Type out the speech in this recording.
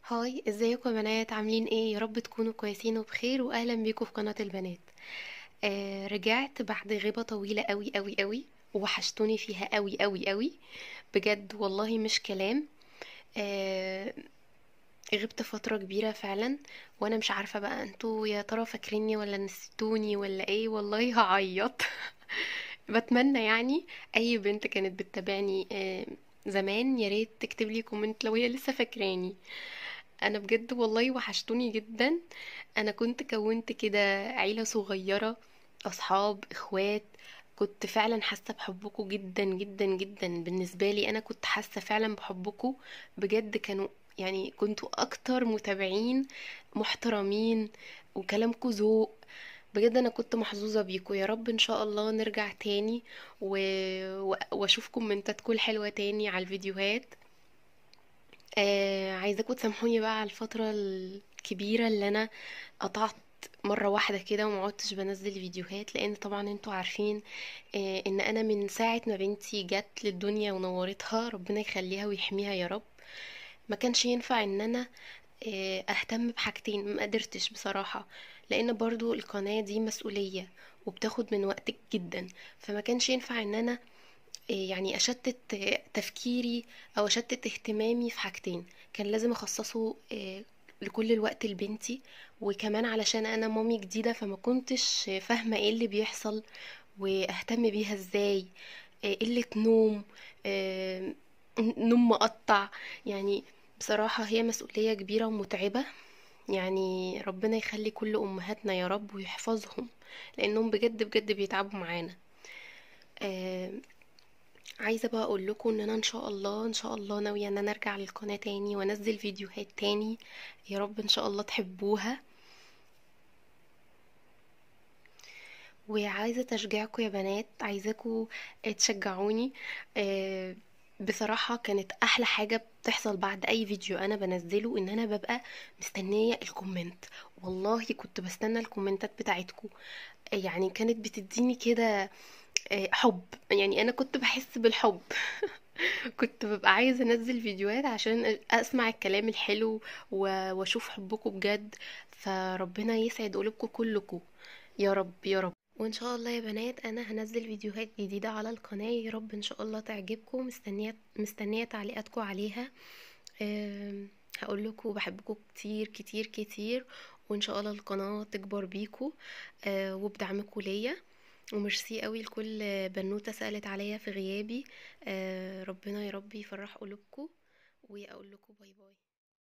هاي، ازيكم يا بنات؟ عاملين ايه؟ يا رب تكونوا كويسين وبخير، واهلا بيكم في قناة البنات. رجعت بعد غيبة طويلة قوي قوي قوي، وحشتوني فيها قوي قوي قوي. بجد والله مش كلام. آه غبت فترة كبيرة فعلا. وانا مش عارفة بقى انتوا يا ترى فاكريني ولا نسيتوني ولا ايه، والله هعيط. بتمنى يعني اي بنت كانت بتتابعني زمان يا ريت تكتب لي كومنت لو هي لسه فاكراني. انا بجد والله وحشتوني جدا. انا كنت كونت كده عيلة صغيرة، اصحاب اخوات. كنت فعلا حاسة بحبكم جدا جدا جدا. بالنسبة لي انا كنت حاسة فعلا بحبكم. بجد كانوا يعني كنتوا اكتر متابعين محترمين، وكلامكم ذوق. بجد انا كنت محظوظة بيكم. يا رب ان شاء الله نرجع تاني و... واشوف كومنتاتكم الحلوة تاني على الفيديوهات. عايزاكم تسامحوني بقى على الفترة الكبيرة اللي انا قطعت مرة واحدة كده وما عدتش بنزل فيديوهات، لان طبعا انتوا عارفين ان انا من ساعة ما بنتي جت للدنيا ونورتها، ربنا يخليها ويحميها يا رب، ما كانش ينفع ان انا اهتم بحاجتين. ما قدرتش بصراحة، لان برضو القناة دي مسؤولية وبتاخد من وقتك جدا. فما كانش ينفع ان انا يعني اشتت تفكيري او اشتت اهتمامي في حاجتين. كان لازم اخصصه لكل الوقت لبنتي، وكمان علشان انا مامي جديدة فما كنتش فاهمة ايه اللي بيحصل واهتم بيها ازاي. قلة نوم، آه، نوم مقطع يعني. بصراحة هي مسؤولية كبيرة ومتعبة. يعني ربنا يخلي كل امهاتنا يا رب ويحفظهم، لانهم بجد بجد بيتعبوا معانا. آه، عايزة بقى اقول لكم ان انا ان شاء الله ان شاء الله ناوية ان انا ارجع للقناة تاني وانزل فيديوهات تاني. يا رب ان شاء الله تحبوها. وعايزة تشجيعكم يا بنات، عايزاكم تشجعوني. آه، بصراحة كانت احلى حاجة بتحصل بعد اي فيديو انا بنزله ان انا ببقى مستنية الكومنت. والله كنت بستنى الكومنتات بتاعتكم. يعني كانت بتديني كده حب. يعني انا كنت بحس بالحب. كنت ببقى عايزة انزل فيديوهات عشان اسمع الكلام الحلو واشوف حبكم بجد. فربنا يسعد قلوبكم كلكم يا رب يا رب. وان شاء الله يا بنات انا هنزل فيديوهات جديدة على القناة، يا رب ان شاء الله تعجبكم. مستنية تعليقاتكم عليها. هقول لكم بحبكم كتير كتير كتير، وان شاء الله القناة تكبر بيكم وبدعمكم ليا. وميرسي قوي لكل بنوتة سألت عليا في غيابي. ربنا يا رب يفرح قلوبكم، واقول لكم باي باي.